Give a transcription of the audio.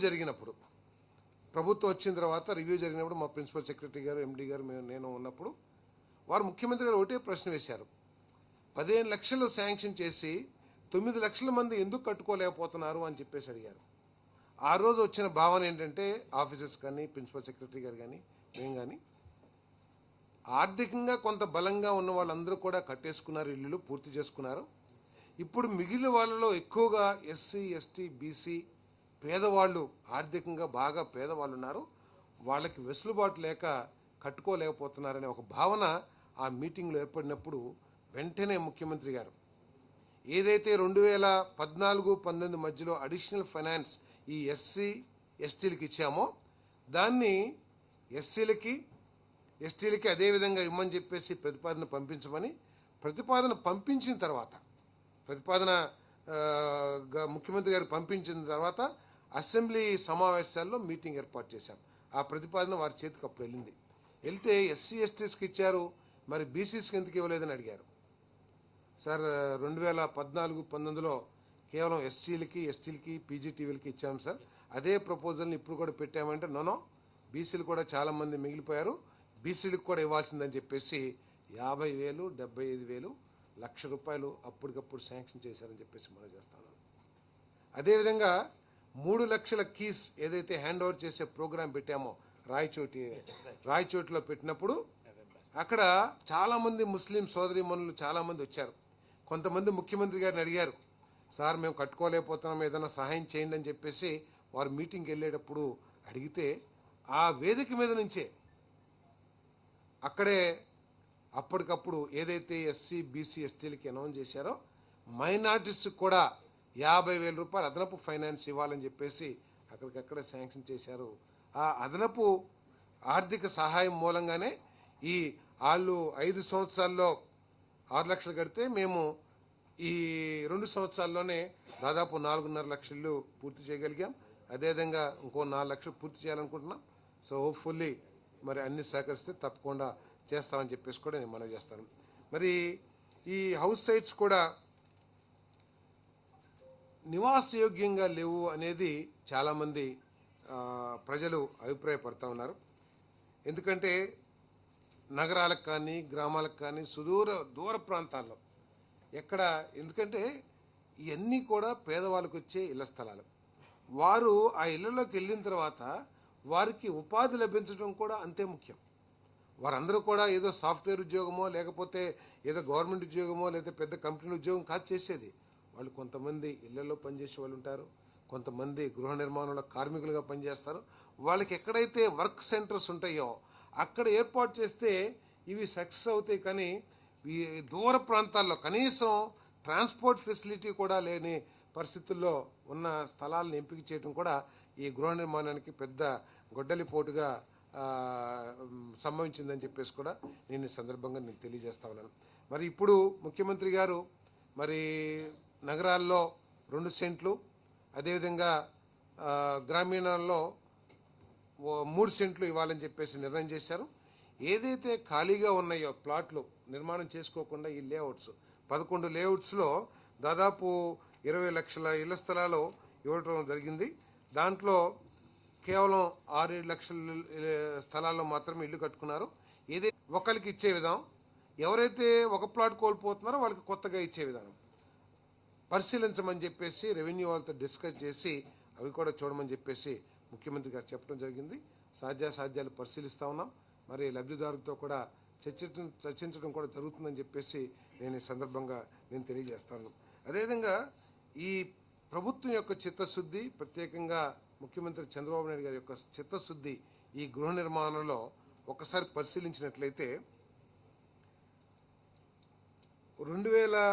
జరిగినప్పుడు ప్రభుత్వం వచ్చిన తర్వాత రివ్యూ జరిగినప్పుడు మా ప్రిన్సిపల్ సెక్రటరీ గారు ఎండి గారు నేను ఉన్నప్పుడు వారు ముఖ్యమంత్రి గారు ఒకటే ప్రశ్న వేశారు. 15 లక్షలు శాంక్షన్ చేసి 9 లక్షల మంది ఎందుకు కట్టుకోలేకపోతున్నారు అని చెప్పేసి అడిగారు. ఆ రోజు వచ్చిన భావన ఏంటంటే ఆఫీసర్స్ కానీ ప్రిన్సిపల్ సెక్రటరీ గారు కానీ మేము కానీ ఆర్థికంగా కొంత బలంగా ఉన్న వాళ్ళందరూ కూడా కట్టేసుకున్నారు, ఇల్లులు పూర్తి చేసుకున్నారు. ఇప్పుడు మిగిలిన వాళ్ళలో ఎక్కువగా ఎస్సీ ఎస్టీ బీసీ పేదవాళ్ళు, ఆర్థికంగా బాగా పేదవాళ్ళు ఉన్నారు, వాళ్ళకి వెసులుబాటు లేక కట్టుకోలేకపోతున్నారనే ఒక భావన ఆ మీటింగ్లో ఏర్పడినప్పుడు వెంటనే ముఖ్యమంత్రి గారు ఏదైతే 2014-19 మధ్యలో అడిషనల్ ఫైనాన్స్ ఈ ఎస్సీ ఎస్టీలకి ఇచ్చామో దాన్ని ఎస్టీలకి అదేవిధంగా ఇమ్మని చెప్పేసి ప్రతిపాదన పంపించమని, ప్రతిపాదన పంపించిన తర్వాత ముఖ్యమంత్రి గారు పంపించిన తర్వాత అసెంబ్లీ సమావేశాల్లో మీటింగ్ ఏర్పాటు చేశాం. ఆ ప్రతిపాదన వారి చేతికి అప్పుడు వెళ్తే ఎస్సీ ఎస్టీస్కి ఇచ్చారు, మరి బీసీస్కి ఎందుకు ఇవ్వలేదని అడిగారు. సార్ 2014-19లో కేవలం ఎస్సీలకి ఎస్టీలకి పీజీటీవీలకి ఇచ్చాం సార్, అదే ప్రపోజల్ని ఇప్పుడు కూడా పెట్టామంటే నోనో బీసీలు కూడా చాలా మంది మిగిలిపోయారు, బీసీలకు కూడా ఇవ్వాల్సిందని చెప్పేసి 50,000, 75,000, ₹1,00,000 అప్పటికప్పుడు శాంక్షన్ చేశారని చెప్పేసి మనం చేస్తాను. అదేవిధంగా 3 లక్షల కీస్ ఏదైతే హ్యాండ్ ఓవర్ చేసే ప్రోగ్రాం పెట్టామో రాయచోటిలో పెట్టినప్పుడు అక్కడ చాలా మంది ముస్లిం సోదరీమణులు చాలా మంది వచ్చారు. కొంతమంది ముఖ్యమంత్రి గారిని అడిగారు, సార్ మేము కట్టుకోలేకపోతున్నాం, ఏదైనా సహాయం చేయండి అని చెప్పేసి వారు మీటింగ్కి వెళ్ళేటప్పుడు అడిగితే ఆ వేదిక మీద నుంచే అక్కడే అప్పటికప్పుడు ఏదైతే ఎస్సీ బీసీ ఎస్టీలకి అనౌన్స్ చేశారో మైనార్టీస్ కూడా ₹50,000 అదనపు ఫైనాన్స్ ఇవ్వాలని చెప్పేసి అక్కడికక్కడే శాంక్షన్ చేశారు. ఆ అదనపు ఆర్థిక సహాయం మూలంగానే ఈ వాళ్ళు 5 సంవత్సరాల్లో 6 లక్షలు కడితే మేము ఈ 2 సంవత్సరాల్లోనే దాదాపు 4.5 లక్షలు పూర్తి చేయగలిగాం. అదేవిధంగా ఇంకో 4 లక్షలు పూర్తి చేయాలనుకుంటున్నాం. సో హోప్ఫుల్లీ మరి అన్ని సహకరిస్తే తప్పకుండా చేస్తామని చెప్పేసి కూడా నేను మనవి చేస్తాను. మరి ఈ హౌస్ సైట్స్ కూడా నివాసయోగ్యంగా లేవు అనేది చాలామంది ప్రజలు అభిప్రాయపడతా ఉన్నారు. ఎందుకంటే నగరాలకు కానీ గ్రామాలకు కానీ దూర ప్రాంతాల్లో ఎందుకంటే ఇవన్నీ కూడా పేదవాళ్ళకు వచ్చే ఇళ్ల స్థలాలు. వారు ఆ ఇళ్లలోకి వెళ్ళిన తర్వాత వారికి ఉపాధి లభించడం కూడా అంతే ముఖ్యం. వారందరూ కూడా ఏదో సాఫ్ట్వేర్ ఉద్యోగమో లేకపోతే ఏదో గవర్నమెంట్ ఉద్యోగమో లేదా పెద్ద కంపెనీ ఉద్యోగం కాదు చేసేది. వాళ్ళు కొంతమంది ఇళ్లలో పనిచేసే వాళ్ళు ఉంటారు, కొంతమంది గృహ నిర్మాణంలో కార్మికులుగా పనిచేస్తారు. వాళ్ళకి ఎక్కడైతే వర్క్ సెంటర్స్ ఉంటాయో అక్కడ ఏర్పాటు చేస్తే ఇవి సక్సెస్ అవుతాయి. కానీ ఈ దూర ప్రాంతాల్లో కనీసం ట్రాన్స్పోర్ట్ ఫెసిలిటీ కూడా లేని పరిస్థితుల్లో ఉన్న స్థలాలను ఎంపిక చేయడం కూడా ఈ గృహ నిర్మాణానికి పెద్ద గొడ్డలిపోటుగా సంభవించిందని చెప్పేసి కూడా నేను ఈ సందర్భంగా నేను తెలియజేస్తా ఉన్నాను. మరి ఇప్పుడు ముఖ్యమంత్రి గారు మరి నగరాల్లో 2 సెంట్లు, అదేవిధంగా గ్రామీణాల్లో 3 సెంట్లు ఇవ్వాలని చెప్పేసి నిర్ణయం చేశారు. ఏదైతే ఖాళీగా ఉన్నాయో ప్లాట్లు నిర్మాణం చేసుకోకుండా ఈ లేఅవుట్స్ 11 లేఅవుట్స్లో దాదాపు 20 లక్షల ఇళ్ల స్థలాలు ఇవ్వడం జరిగింది. దాంట్లో కేవలం 6-7 లక్షల స్థలాల్లో మాత్రమే ఇల్లు కట్టుకున్నారు. ఏదైతే ఒకరికి ఇచ్చే విధానం, ఎవరైతే ఒక ప్లాట్ కోల్పోతున్నారో వాళ్ళకి కొత్తగా ఇచ్చే విధానం పరిశీలించమని చెప్పేసి రెవెన్యూ వాళ్ళతో డిస్కస్ చేసి అవి కూడా చూడమని చెప్పేసి ముఖ్యమంత్రి గారు చెప్పడం జరిగింది. సాధ్యాలు పరిశీలిస్తా ఉన్నాం. మరి లబ్ధిదారులతో కూడా చర్చించడం కూడా జరుగుతుందని చెప్పేసి నేను ఈ సందర్భంగా నేను తెలియజేస్తాను. అదేవిధంగా ఈ ప్రభుత్వం యొక్క చిత్తశుద్ధి, ప్రత్యేకంగా ముఖ్యమంత్రి చంద్రబాబు నాయుడు గారి యొక్క చిత్తశుద్ధి ఈ గృహ నిర్మాణంలో ఒకసారి పరిశీలించినట్లయితే 2000